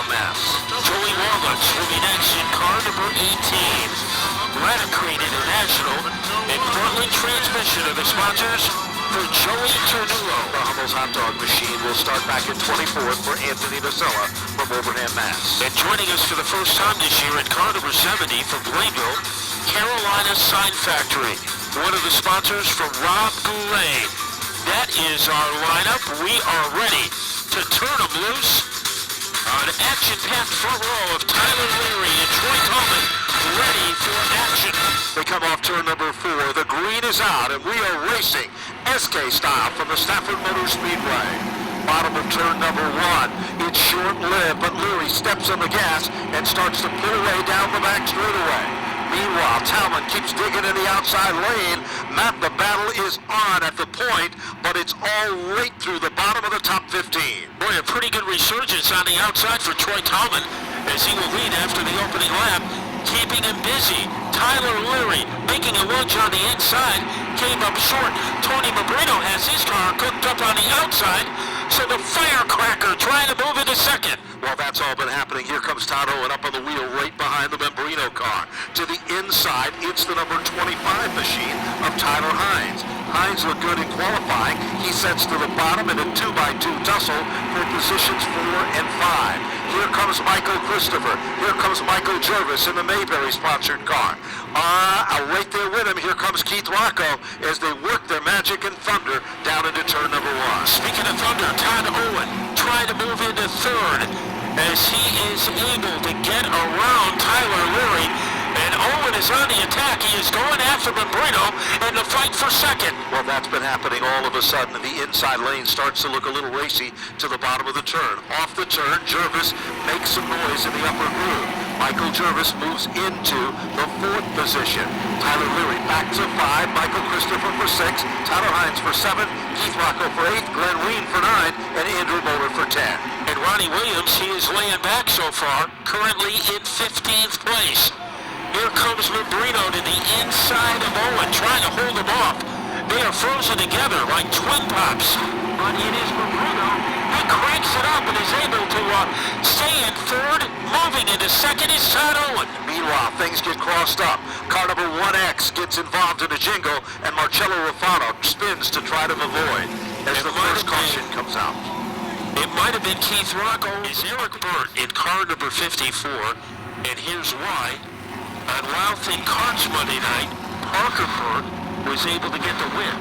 from Mass. Joey Walnuts will be next in car number 18. Radicrete International and Portland Transmission are the sponsors for Joey Ternullo. The Hummel's Hot Dog Machine will start back at 24th for Anthony Nocella from Wilbraham, Mass. And joining us for the first time this year in car number 70 from Plainville, Carolina Sign Factory, one of the sponsors from Rob Goulet. That is our lineup. We are ready to turn them loose. An action-packed front row of Tyler Leary and Troy Tallman ready for action. They come off turn number 4. The green is out, and we are racing SK style from the Stafford Motor Speedway. Bottom of turn number 1. It's short-lived, but Leary steps on the gas and starts to pull away down the back straightaway. Meanwhile, Talman keeps digging in the outside lane. Matt, the battle is on at the point, but it's all right through the bottom of the top 15. Boy, a pretty good resurgence on the outside for Troy Tallman as he will lead after the opening lap, keeping him busy. Tyler Leary making a lunge on the inside, came up short. Tony Mabrino has his car cooked up on the outside, so the firecracker trying to move into second. Well, that's all been happening. Here comes Todd Owen up on the wheel right behind the Membrino car. To the inside, it's the number 25 machine of Tyler Hines. Hines looked good in qualifying. He sets to the bottom in a 2x2 tussle for positions 4 and 5. Here comes Michael Christopher. Here comes Michael Jervis in the Mayberry-sponsored car. Right there with him, here comes Keith Rocco as they work their magic and thunder down into turn number 1. Speaking of thunder, Todd Owen trying to move into third as he is able to get around Tyler Leary. And Owen is on the attack. He is going after Membrino in the fight for second. Well, that's been happening all of a sudden. The inside lane starts to look a little racy to the bottom of the turn. Off the turn, Jervis makes some noise in the upper groove. Michael Jervis moves into the 4th position. Tyler Leary back to 5. Michael Christopher for 6. Tyler Hines for 7. Keith Rocco for 8. Glenn Ween for 9. And Andrew Moeller for 10. And Ronnie Williams, he is laying back so far, currently in 15th place. Here comes Membrino to the inside of Owen, trying to hold him off. They are frozen together like twin pops. But it is Membrino. He cranks it up and is able to stay in third. Moving into second is Todd Owen. Meanwhile, things get crossed up. Car number 1X gets involved in a jingle, and Marcello Rufano spins to try to avoid as the first caution comes out. It might have been Keith Rocco. Is Eric Burt in car number 54, and here's why. On Wild Thing Karts Monday night, Parker Burt was able to get the win.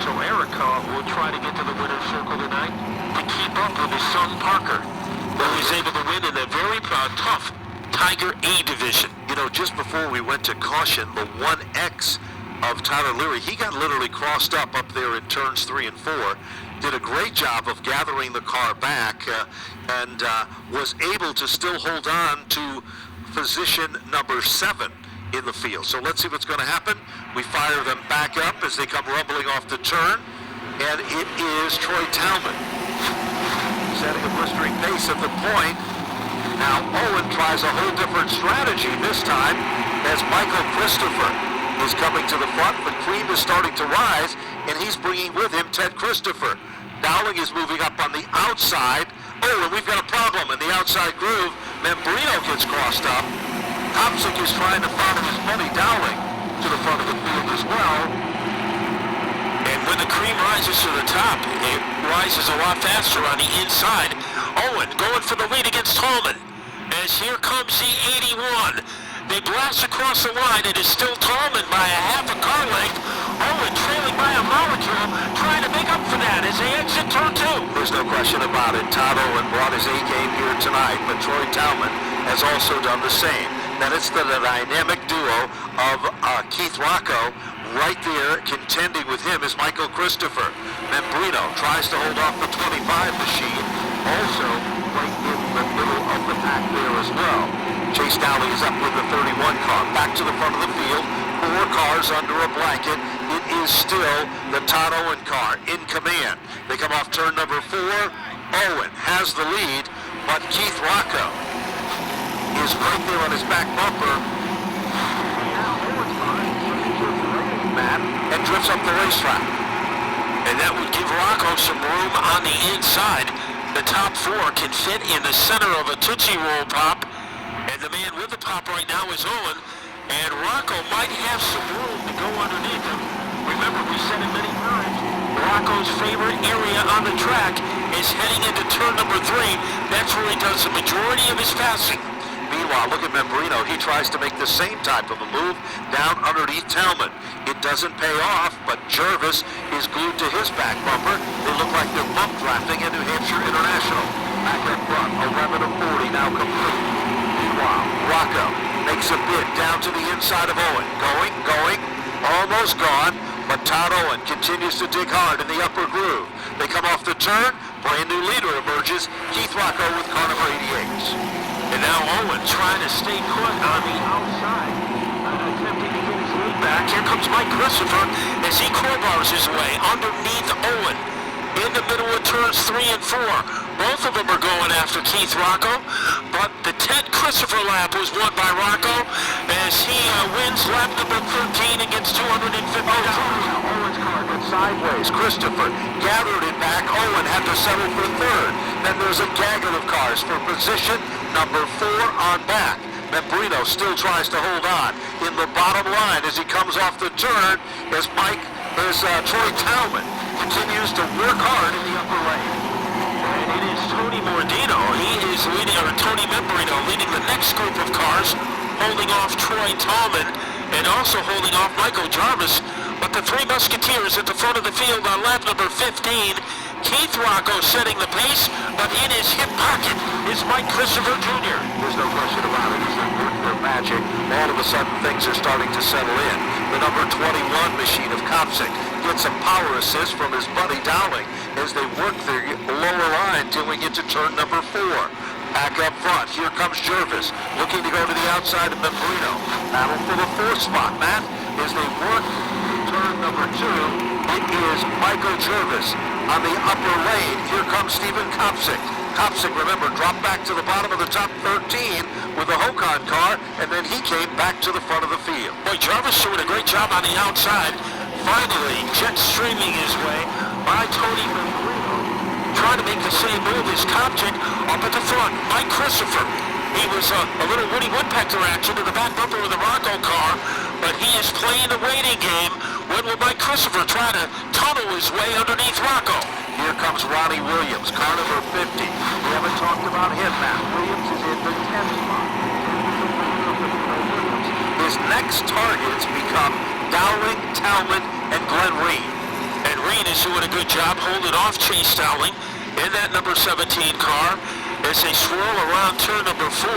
So Eric will try to get to the winner's circle tonight to keep up with his son Parker, who is able to win in a very tough Tiger A division. You know, just before we went to caution, the 1X of Tyler Leary, he got literally crossed up there in turns 3 and 4. Did a great job of gathering the car back and was able to still hold on to position number 7 in the field. So let's see what's going to happen. We fire them back up as they come rumbling off the turn, and it is Troy Talman setting a blistering pace at the point. Now Owen tries a whole different strategy this time as Michael Christopher is coming to the front. The cream is starting to rise, and he's bringing with him Ted Christopher. Dowling is moving up on the outside. Oh, and we've got a problem in the outside groove. Membrino gets crossed up. Hopsick is trying to follow his buddy Dowling to the front of the field as well. And when the cream rises to the top, it rises a lot faster on the inside. Owen going for the lead against Tallman. As here comes the 81. They blast across the line. It is still Tallman by a half a car length. Owen trailing by a molecule, trying to make up for that as they exit turn 2. There's no question about it. Todd Owen brought his A-game here tonight, but Troy Talman has also done the same. Then it's the dynamic duo of Keith Rocco. Right there, contending with him is Michael Christopher. Membrino tries to hold off the 25 machine, also right in the middle of the pack there as well. Chase Dowling is up with the 31 car, back to the front of the field. 4 cars under a blanket. It is still the Todd Owen car in command. They come off turn number 4. Owen has the lead, but Keith Rocco is right there on his back bumper. Matt, and drifts up the racetrack. And that would give Rocco some room on the inside. The top four can fit in the center of a Tootsie Roll Pop, and the man with the pop right now is Owen, and Rocco might have some room to go underneath him. Remember, we said it many times, Rocco's favorite area on the track is heading into turn number 3. That's where he does the majority of his passing. Meanwhile, look at Membrino. He tries to make the same type of a move down underneath Talman. It doesn't pay off, but Jervis is glued to his back bumper. They look like they're bump drafting at New Hampshire International. Back in front, 11 of 40 now complete. Meanwhile, Rocco makes a bid down to the inside of Owen. Going, almost gone, but Todd Owen continues to dig hard in the upper groove. They come off the turn, brand new leader emerges, Keith Rocco with car number 88. And now Owen trying to stay put on the outside, attempting to get his lead back. Here comes Mike Christopher as he crowbars his way underneath Owen. In the middle of turns 3 and 4. Both of them are going after Keith Rocco, but the Ted Christopher lap was won by Rocco as he wins lap number 13 and gets $250. Owen's car went sideways. Christopher gathered it back. Owen had to settle for third. Then there's a gaggle of cars for position number 4 on back. Membrino still tries to hold on in the bottom line as he comes off the turn as Troy Talman continues to work hard in the upper lane. And it is Tony Mordino. He is leading, or Tony Membrino leading the next group of cars, holding off Troy Talman and also holding off Michael Jarvis. But the Three Musketeers at the front of the field on lap number 15. Keith Rocco setting the pace, but in his hip pocket is Mike Christopher Jr. There's no question about it. As they work their magic, all of a sudden things are starting to settle in. The number 21 machine of Kopsik gets a power assist from his buddy Dowling as they work their lower line till we get to turn number 4. Back up front, here comes Jervis, looking to go to the outside of Membrino. Battle for the 4th spot, Matt, as they work turn number 2. It is Michael Jervis on the upper lane. Here comes Stephen Kopsik. Kopsik, remember, dropped back to the bottom of the top 13 with the Hokon car, and then he came back to the front of the field. Boy, Jarvis doing a great job on the outside. Finally, jet streaming his way by Tony Membrino, trying to make the same move as Kopsik up at the front. Mike Christopher. He was a little Woody Woodpecker action to the back bumper of the Rocco car, but he is playing the waiting game. When will Mike Christopher try to tunnel his way underneath Rocco? Here comes Ronnie Williams, car number 50. We haven't talked about him, Matt. Williams is in the 10th spot. His next targets become Dowling, Talman, and Glenn Reed. And Reed is doing a good job holding off Chase Dowling in that number 17 car as they swirl around turn number 4.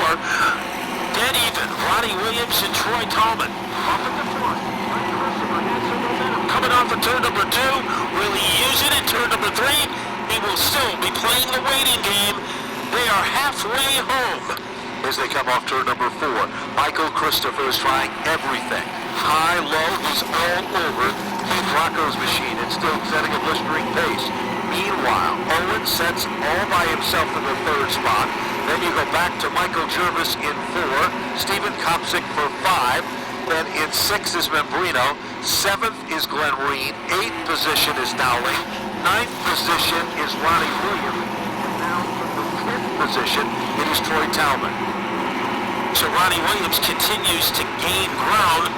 Dead even, Ronnie Williams and Troy Talman up at the front. Coming off of turn number 2, will he use it in turn number 3? He will still be playing the waiting game. They are halfway home. As they come off turn number 4, Michael Christopher is trying everything. High, low, he's all over Keith Rocco's machine and still setting a blistering pace. Meanwhile, Owen sets all by himself in the 3rd spot. Then you go back to Michael Jervis in 4, Stephen Kopsik for 5, then in 6 is Membrino, 7th is Glenn Reed, 8th position is Dowling, 9th position is Ronnie Williams, and now in the 10th position it is Troy Talman. So Ronnie Williams continues to gain ground,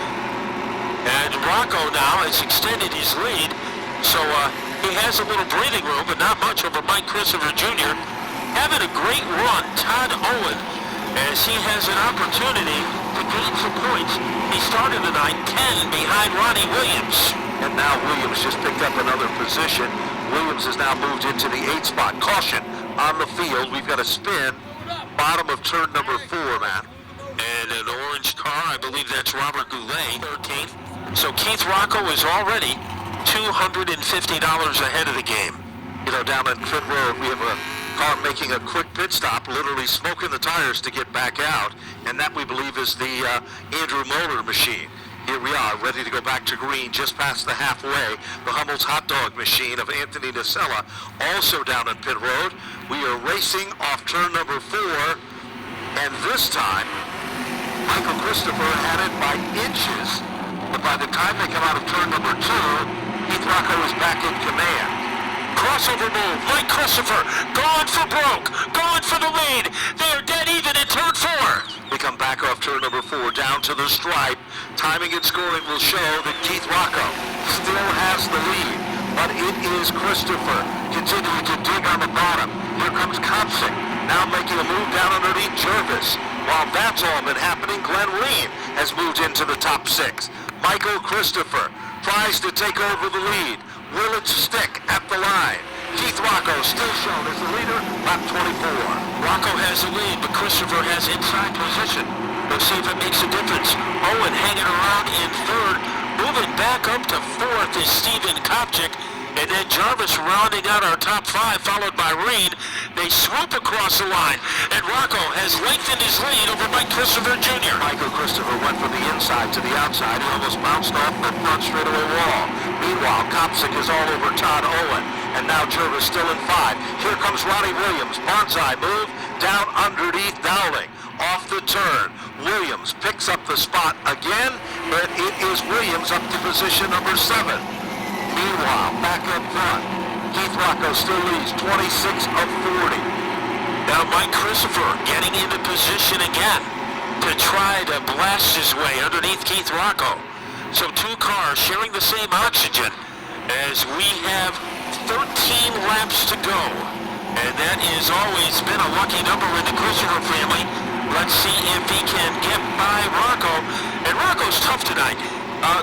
and Rocco now has extended his lead, so he has a little breathing room, but not much over Mike Christopher Jr. Having a great run, Todd Owen, as he has an opportunity to gain some points. He started the night 10 behind Ronnie Williams. And now Williams just picked up another position. Williams has now moved into the 8th spot. Caution on the field. We've got a spin. Bottom of turn number 4, Matt. And an orange car, I believe that's Robert Goulet, 13th. So Keith Rocco is already $250 ahead of the game. You know, down at pit road, we have a car making a quick pit stop, literally smoking the tires to get back out, and that we believe is the Andrew Moeller machine. Here we are, ready to go back to green, just past the halfway. The Hummel's hot dog machine of Anthony Nacella, also down at pit road. We are racing off turn number 4, and this time, Michael Christopher had it by inches, but by the time they come out of turn number 2, Keith Rocco is back in command. Crossover move. Mike Christopher going for broke. Going for the lead. They are dead even in turn 4. We come back off turn number 4 down to the stripe. Timing and scoring will show that Keith Rocco still has the lead, but it is Christopher continuing to dig on the bottom. Here comes Kopsik, now making a move down underneath Jervis. While that's all been happening, Glenn Reen has moved into the top 6. Michael Christopher tries to take over the lead. Will it stick at the line? Keith Rocco still shown as the leader, lap 24. Rocco has the lead, but Christopher has inside position. We'll see if it makes a difference. Owen hanging around in 3rd. Moving back up to 4th is Stephen Kopchik. And then Jarvis rounding out our top 5, followed by Reen. They swoop across the line, and Rocco has lengthened his lead over Mike Christopher Jr. Michael Christopher went from the inside to the outside. He almost bounced off the front straightaway wall. Meanwhile, Kopsik is all over Todd Owen, and now Jervis still in 5. Here comes Ronnie Williams. Bonsai move down underneath Dowling. Off the turn, Williams picks up the spot again, but it is Williams up to position number 7. Meanwhile, back up front, Keith Rocco still leads 26 of 40. Now Mike Christopher getting into position again to try to blast his way underneath Keith Rocco. So 2 cars sharing the same oxygen as we have 13 laps to go. And that has always been a lucky number in the Christopher family. Let's see if he can get by Rocco. And Rocco's tough tonight.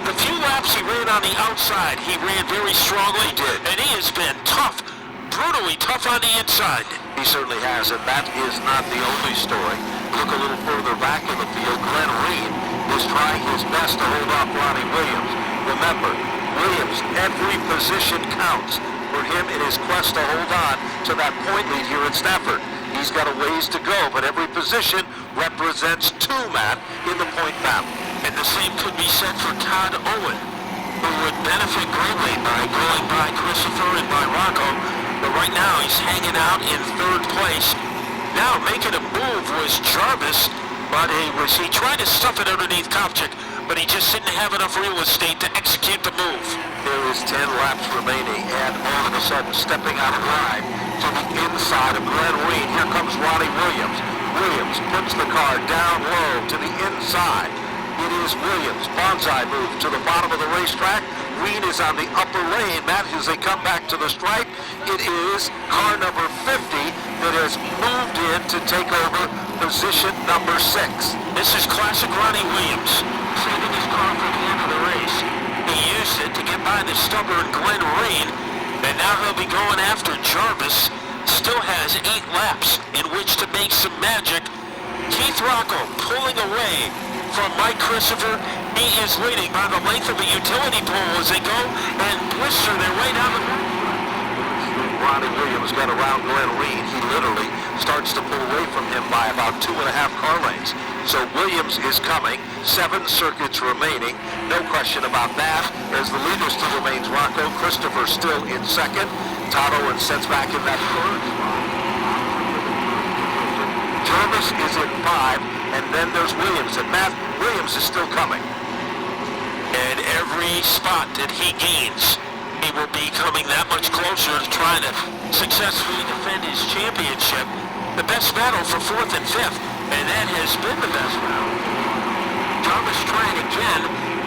The few laps he ran on the outside, he ran very strongly. He did. And he has been tough, brutally tough on the inside. He certainly has, and that is not the only story. Look a little further back in the field. Glenn Reen is trying his best to hold off Ronnie Williams. Remember, Williams, every position counts for him in his quest to hold on to that point lead here at Stafford. He's got a ways to go, but every position represents 2, Matt, in the point battle. And the same could be said for Todd Owen, who would benefit greatly by going by Christopher and by Rocco. But right now he's hanging out in 3rd place. Now making a move was Jarvis, but he tried to stuff it underneath Kopchik, but he just didn't have enough real estate to execute the move. There is 10 laps remaining, and all of a sudden stepping out of line to the inside of Glenn Reen. Here comes Ronnie Williams. Williams puts the car down low to the inside. It is Williams. Bonsai move to the bottom of the racetrack. Reen is on the upper lane. Matt, as they come back to the stripe, it is car number 50 that has moved in to take over position number 6. This is classic Ronnie Williams, saving his car for the end of the race. He used it to get by the stubborn Glenn Reen, and now he'll be going after Jarvis. Still has 8 laps in which to make some magic. Keith Rocco pulling away from Mike Christopher. He is leading by the length of a utility pole as they go and blister their way down the road. Ronnie Williams got around Glenn Reen. He literally starts to pull away from him by about 2.5 car lengths. So Williams is coming. 7 circuits remaining. No question about that. As the leader still remains Rocco. Christopher still in 2nd. Todd Owen sets back in that 3rd spot. Jarvis is in 5, and then there's Williams. And Matt, Williams is still coming. And every spot that he gains, he will be coming that much closer to trying to successfully defend his championship. The best battle for 4th and 5th, and that has been the best battle. Jarvis trying again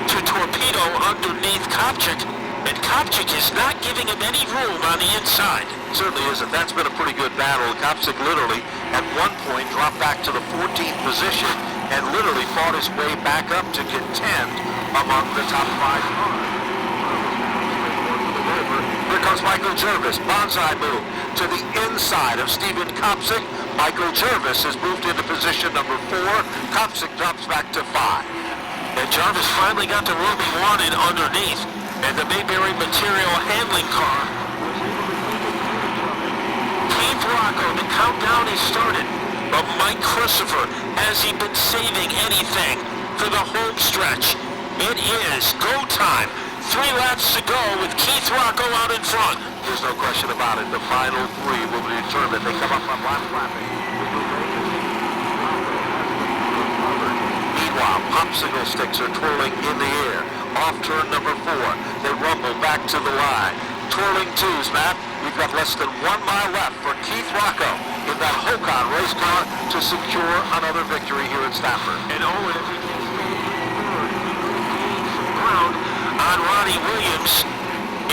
to torpedo underneath Kopchik, and Kopchik is not giving him any room on the inside. Certainly isn't. That's been a pretty good battle. Kopchik literally, at one point, dropped back to the 14th position and literally fought his way back up to contend among the top 5 cars. Here comes Michael Jervis. Bonsai move to the inside of Stephen Kopchik. Michael Jervis has moved into position number 4. Kopchik drops back to 5. And Jarvis finally got the room he wanted underneath, and the Mayberry Material handling car. Keith Rocco, the countdown has started, but Mike Christopher, has he been saving anything for the home stretch? It is go time. 3 laps to go with Keith Rocco out in front. There's no question about it. The final 3 will be determined. They come up on lap flapping. Meanwhile, popsicle sticks are twirling in the air. Off turn number 4. They rumble back to the line. Twirling 2s, Matt. We've We've got less than 1 mile left for Keith Rocco in that Hocon race car to secure another victory here at Stafford. And Owen, if he can stay third, he will gain some ground on Ronnie Williams.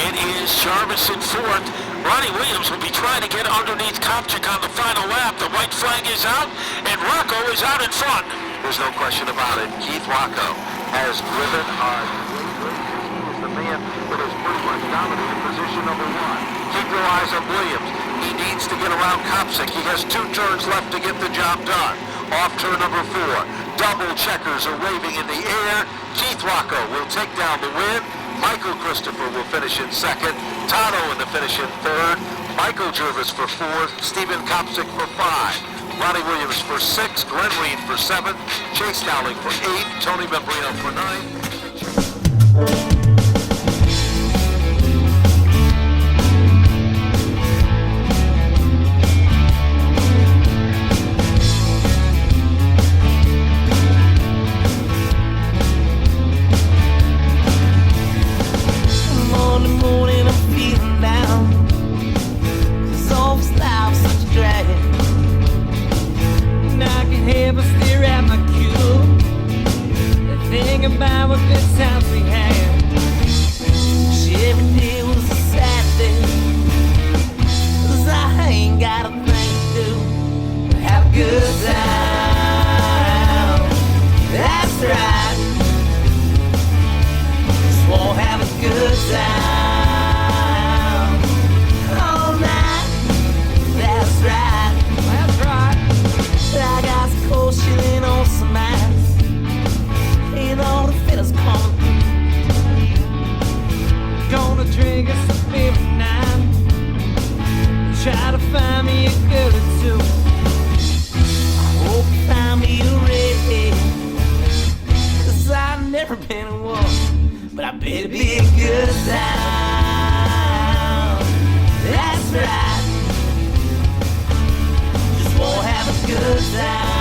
It is Jarvis in fourth. Ronnie Williams will be trying to get underneath Kopchak on the final lap. The white flag is out, and Rocco is out in front. There's no question about it. Keith Rocco has driven a great race. He is the man that has pretty much dominated position number one. Keep your eyes on Williams. He needs to get around Kopchak. He has 2 turns left to get the job done. Off turn number 4. Double checkers are waving in the air. Keith Rocco will take down the win. Michael Christopher will finish in second. Todd Owen to finish in third. Michael Jervis for fourth. Stephen Kopchak for 5. Ronnie Williams for 6. Glenn Reed for 7. Chase Dowling for 8. Tony Membrino for 9. About what good times we had. Every day was a Saturday, 'cause I ain't got a thing to do but have a good time. That's right. Just won't have a good time all night. That's right. That's right. But I got some cold shilling on some ice. And all the fellas coming through. Gonna drink us a beer tonight. Try to find me a girl or two. I hope you find me a redhead, 'cause I've never been in one, but I bet it'd be a good time. That's right. Just won't have a good time.